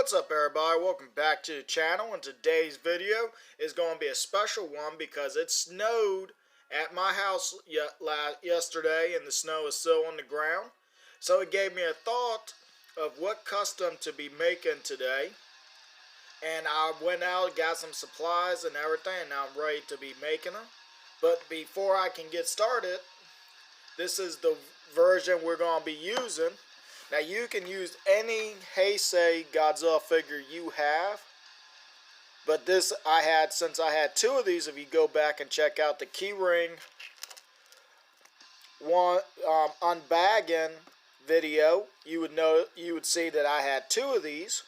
What's up everybody, welcome back to the channel, and today's video is going to be a special one because it snowed at my house yesterday and the snow is still on the ground. So it gave me a thought of what custom to be making today, and I went out, got some supplies and everything, and now I'm ready to be making them. But before I can get started, this is the version we're going to be using. Now you can use any Heisei Godzilla figure you have, but this since I had two of these. If you go back and check out the keyring unbagging video, you would see that I had two of these.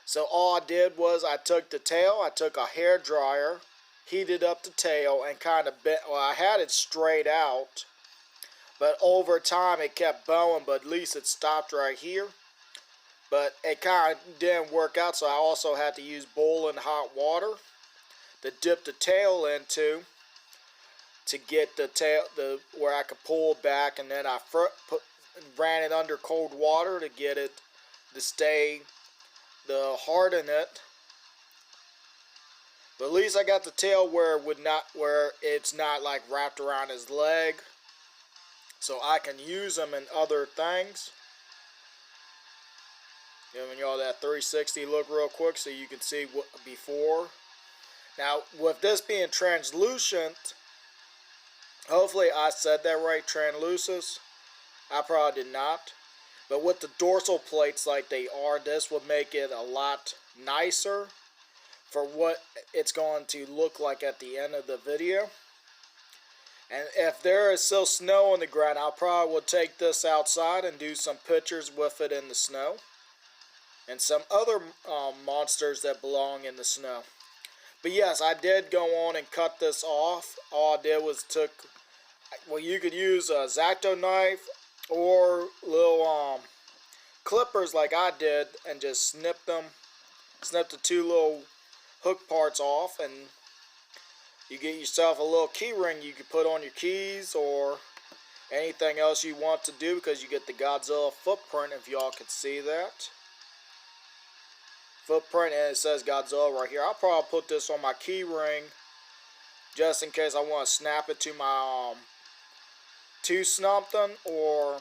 So all I did was I took the tail, I took a hair dryer, heated up the tail, and kind of bent. Well, I had it straight out, but over time it kept bowing, but at least it stopped right here. But it kind of didn't work out, so I also had to use boiling hot water to dip the tail into to get the tail where I could pull it back, and then I ran it under cold water to get it to harden it. But at least I got the tail where it's not like wrapped around his leg, so I can use them in other things. Giving y'all that 360 look real quick so you can see what before. Now, with this being translucent, hopefully I said that right, translucent. I probably did not. But with the dorsal plates like they are, this would make it a lot nicer for what it's going to look like at the end of the video. And if there is still snow on the ground, I'll probably will take this outside and do some pictures with it in the snow. And some other monsters that belong in the snow. But yes, I did go on and cut this off. All I did was you could use a X-Acto knife or little clippers like I did, and just snip the two little hook parts off, and you get yourself a little key ring you can put on your keys or anything else you want to do, because you get the Godzilla footprint, if y'all can see that. Footprint, and it says Godzilla right here. I'll probably put this on my key ring just in case I want to snap it to my to something, or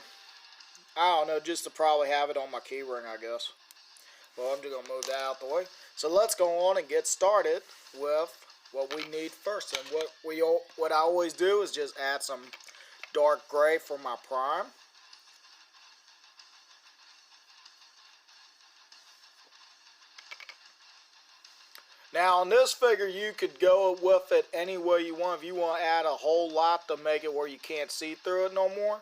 I don't know, just to probably have it on my key ring, I guess. Well, I'm just going to move that out the way. So let's go on and get started with what we need first. And what I always do is just add some dark gray for my prime. Now on this figure, you could go with it any way you want. If you want to add a whole lot to make it where you can't see through it no more,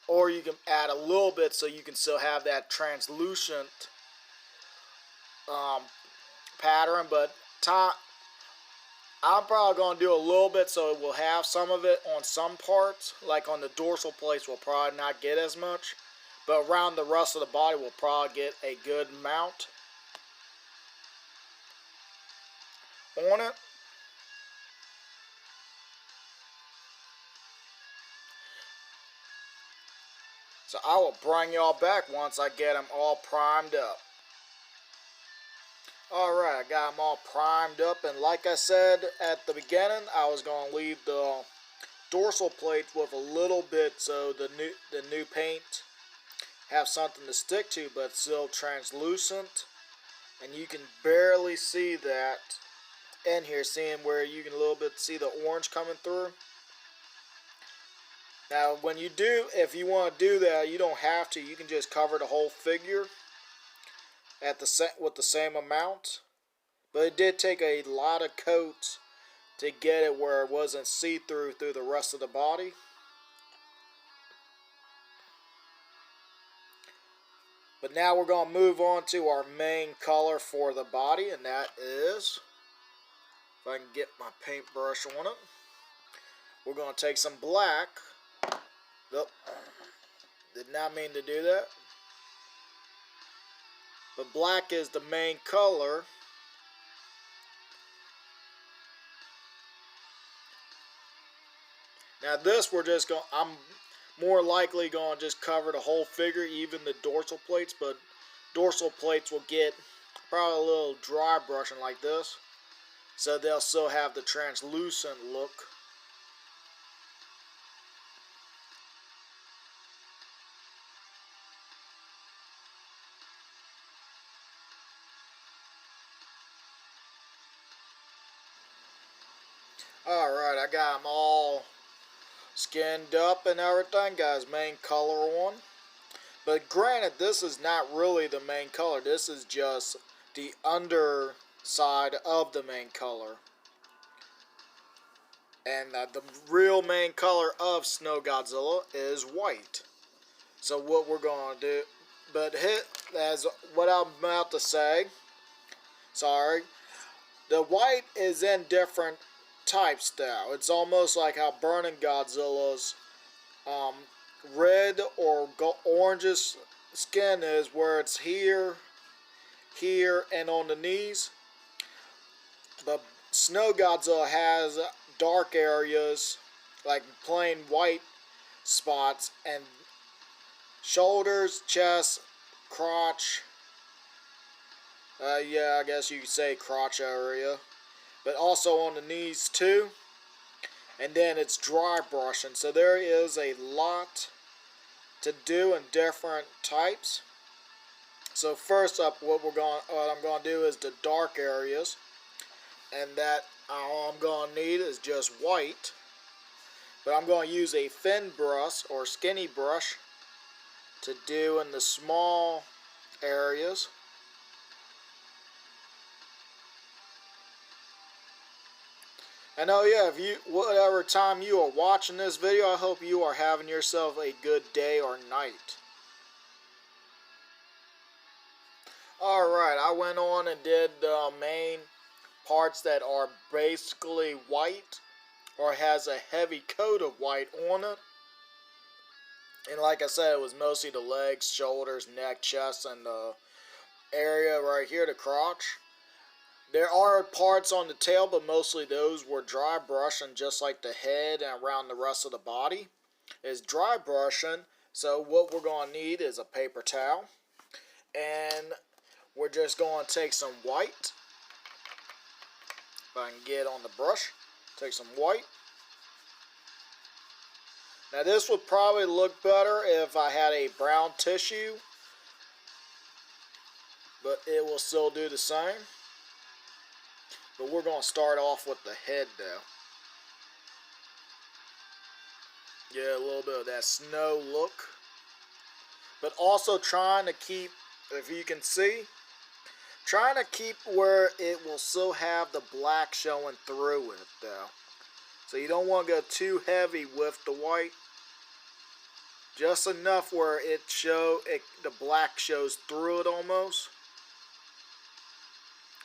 or you can add a little bit so you can still have that translucent pattern. But I'm probably going to do a little bit, so it will have some of it on some parts. Like on the dorsal plates, we'll probably not get as much, but around the rest of the body, we'll probably get a good amount on it. So I will bring y'all back once I get them all primed up. Alright, I got them all primed up, and like I said at the beginning, I was going to leave the dorsal plates with a little bit so the new paint have something to stick to, but still translucent. And you can barely see that in here, seeing where you can a little bit see the orange coming through. Now when you do, if you want to do that, you don't have to. You can just cover the whole figure with the same amount. But it did take a lot of coats to get it where it wasn't see-through through the rest of the body. But now we're going to move on to our main color for the body, and that is, if I can get my paintbrush on it, we're going to take some black. Nope, did not mean to do that. But black is the main color. Now this I'm more likely going to just cover the whole figure, even the dorsal plates, but dorsal plates will get Probably a little dry brushing like this, so they'll still have the translucent look. Alright, I got them all skinned up and everything, got his main color on. But granted, this is not really the main color, this is just the underside of the main color. And the real main color of Snow Godzilla is white. So what we're going to do, but as what I'm about to say, sorry, the white is in different types now. It's almost like how Burning Godzilla's red or orangish skin is, where it's here, here, and on the knees. But Snow Godzilla has dark areas, like plain white spots, and shoulders, chest, crotch. Yeah, I guess you could say crotch area. But also on the knees too. And then it's dry brushing. So there is a lot to do in different types. So first up, what I'm going to do is the dark areas. And that all I'm going to need is just white. But I'm going to use a thin brush or skinny brush to do in the small areas. And oh yeah, if you, whatever time you are watching this video, I hope you are having yourself a good day or night. Alright, I went on and did the main parts that are basically white or has a heavy coat of white on it. And like I said, it was mostly the legs, shoulders, neck, chest, and the area right here, the crotch. There are parts on the tail, but mostly those were dry brushing, just like the head and around the rest of the body is dry brushing. So what we're going to need is a paper towel, and we're just going to take some white. If I can get on the brush, take some white. Now this would probably look better if I had a brown tissue, but it will still do the same. But we're going to start off with the head though. Yeah, a little bit of that snow look. But also trying to keep, if you can see, trying to keep where it will still have the black showing through it though. So you don't want to go too heavy with the white. Just enough where the black shows through it almost.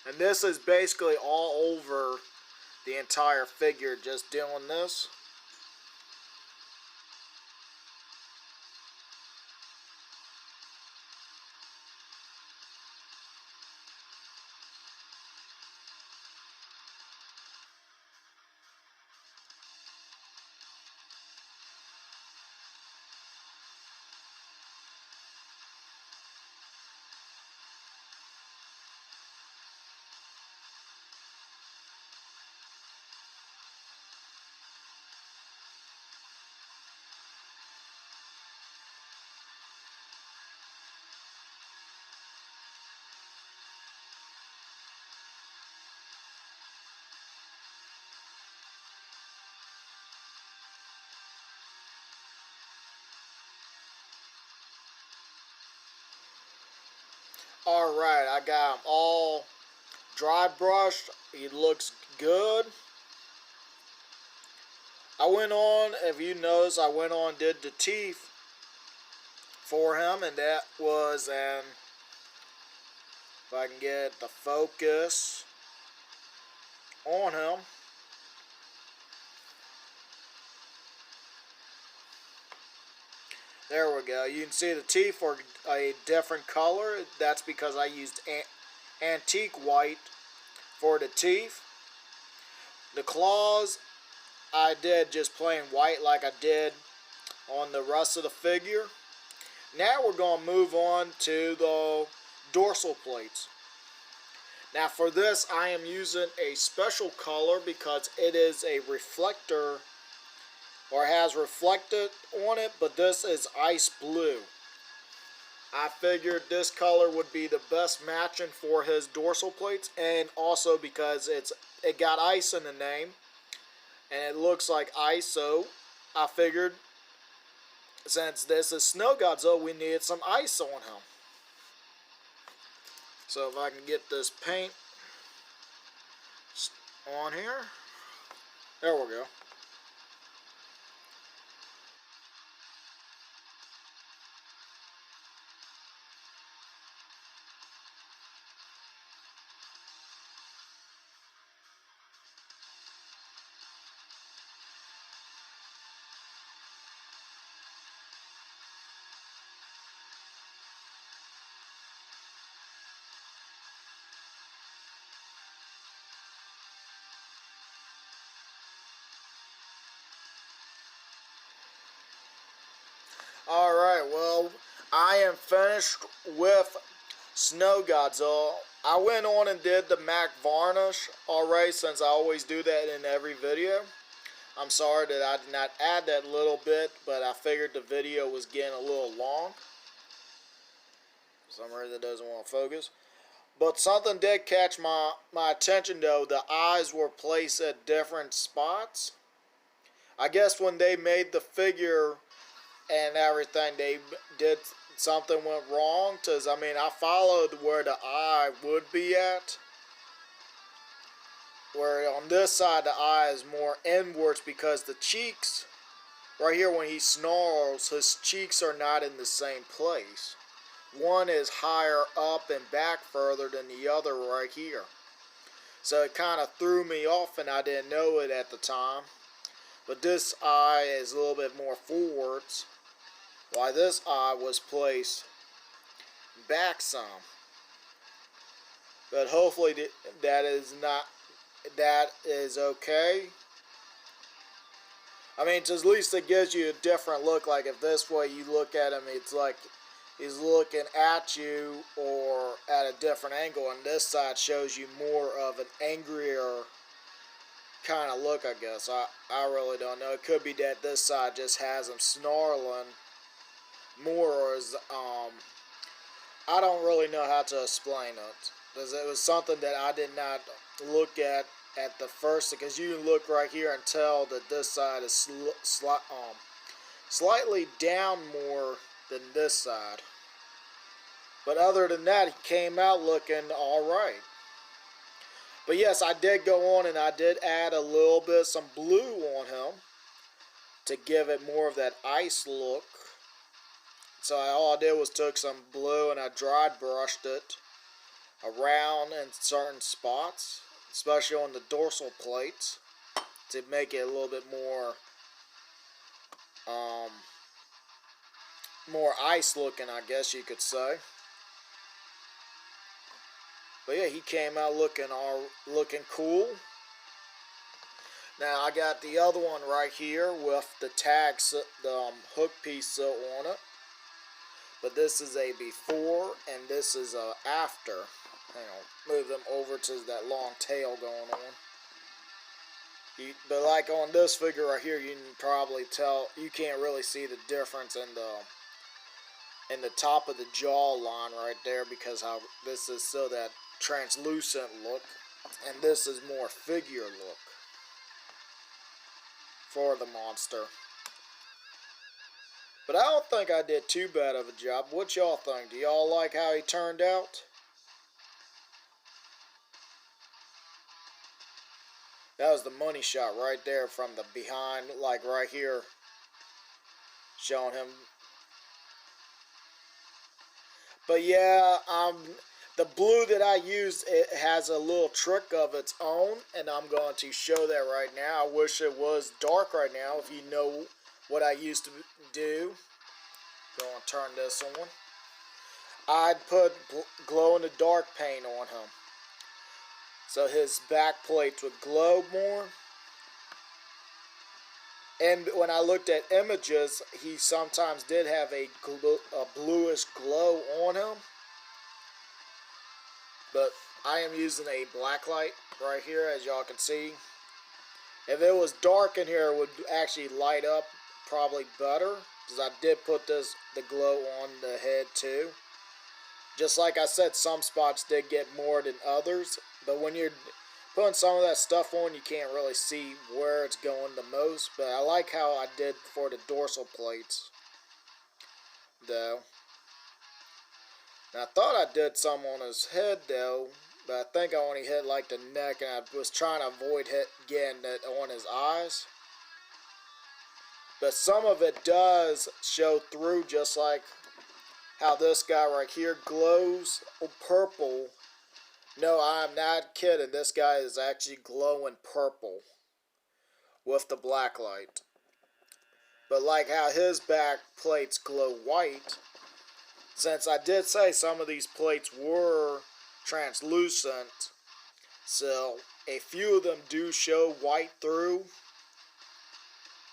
And this is basically all over the entire figure, just doing this. Alright, I got them all dry brushed. He looks good. I went on, if you notice, I went on and did the teeth for him, and that was if I can get the focus on him. There we go. You can see the teeth are a different color. That's because I used antique white for the teeth. The claws, I did just plain white like I did on the rest of the figure. Now we're going to move on to the dorsal plates. Now for this, I am using a special color because it is a reflector, or has reflected on it, but this is ice blue. I figured this color would be the best matching for his dorsal plates, and also because it got ice in the name and it looks like ice, so I figured since this is Snow Godzilla, we needed some ice on him. So if I can get this paint on here, there we go. Alright, well, I am finished with Snow Godzilla. I went on and did the MAC varnish already, since I always do that in every video. I'm sorry that I did not add that little bit, but I figured the video was getting a little long. For some reason it doesn't want to focus. But something did catch my attention though. The eyes were placed at different spots. I guess when they made the figure and everything, they did something went wrong. Because, I mean, I followed where the eye would be at. Where on this side the eye is more inwards, because the cheeks, right here when he snarls, his cheeks are not in the same place. One is higher up and back further than the other right here. So it kind of threw me off and I didn't know it at the time. But this eye is a little bit more forwards, while this eye was placed back some. But hopefully that is okay. I mean, at least it gives you a different look. Like if this way you look at him, it's like he's looking at you or at a different angle, and this side shows you more of an angrier kind of look, I guess. I really don't know. It could be that this side just has him snarling more, or is I don't really know how to explain it, because it was something that I did not look at the first, because you can look right here and tell that this side is slightly down more than this side. But other than that, he came out looking alright. But yes, I did go on and I did add a little bit, some blue on him, to give it more of that ice look. So all I did was took some blue and I dry brushed it around in certain spots, especially on the dorsal plates, to make it a little bit more more ice looking, I guess you could say. But yeah, he came out looking cool. Now I got the other one right here with the tag, the hook piece on it. But this is a before and this is a after. Hang on, move them over to that long tail going on. But like on this figure right here, you can probably tell, you can't really see the difference in the top of the jaw line right there, because how this is still that translucent look, and this is more figure look for the monster. But I don't think I did too bad of a job. What y'all think? Do y'all like how he turned out? That was the money shot right there from the behind, like right here, showing him. But yeah, the blue that I used, it has a little trick of its own, and I'm going to show that right now. I wish it was dark right now, if you know what I used to do. Go and turn this on. I'd put glow-in-the-dark paint on him, so his back plates would glow more. And when I looked at images, he sometimes did have a bluish glow on him. But I am using a black light right here, as y'all can see. If it was dark in here, it would actually light up probably better, because I did put the glow on the head too. Just like I said, some spots did get more than others, but when you're putting some of that stuff on, you can't really see where it's going the most. But I like how I did for the dorsal plates, though. And I thought I did some on his head, though, but I think I only hit like the neck, and I was trying to avoid getting it on his eyes. But some of it does show through, just like how this guy right here glows purple. No, I'm not kidding. This guy is actually glowing purple with the black light. But like how his back plates glow white, since I did say some of these plates were translucent, so a few of them do show white through,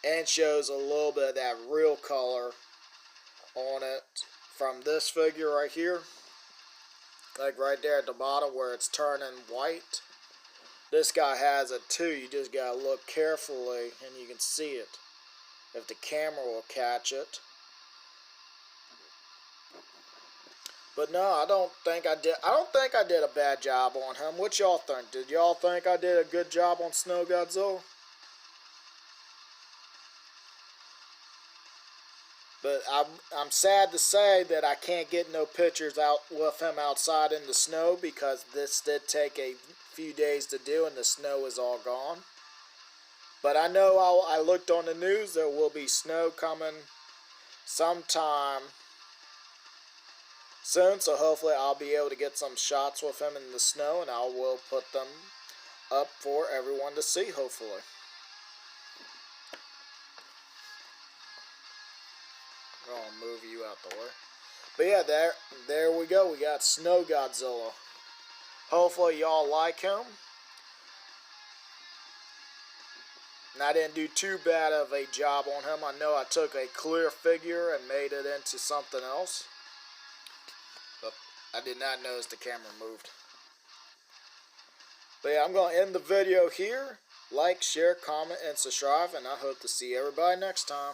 and shows a little bit of that real color on it from this figure right here. Like right there at the bottom where it's turning white. This guy has it too. You just gotta look carefully and you can see it, if the camera will catch it. But no, I don't think I did a bad job on him. What y'all think? Did y'all think I did a good job on Snow Godzilla? But I'm sad to say that I can't get no pictures out with him outside in the snow, because this did take a few days to do and the snow is all gone. But I know I looked on the news, there will be snow coming sometime soon, so hopefully I'll be able to get some shots with him in the snow, and I will put them up for everyone to see, hopefully. I'll move you out the way. But yeah, there we go. We got Snow Godzilla. Hopefully y'all like him. And I didn't do too bad of a job on him. I know I took a clear figure and made it into something else. But I did not notice the camera moved. But yeah, I'm going to end the video here. Like, share, comment, and subscribe. And I hope to see everybody next time.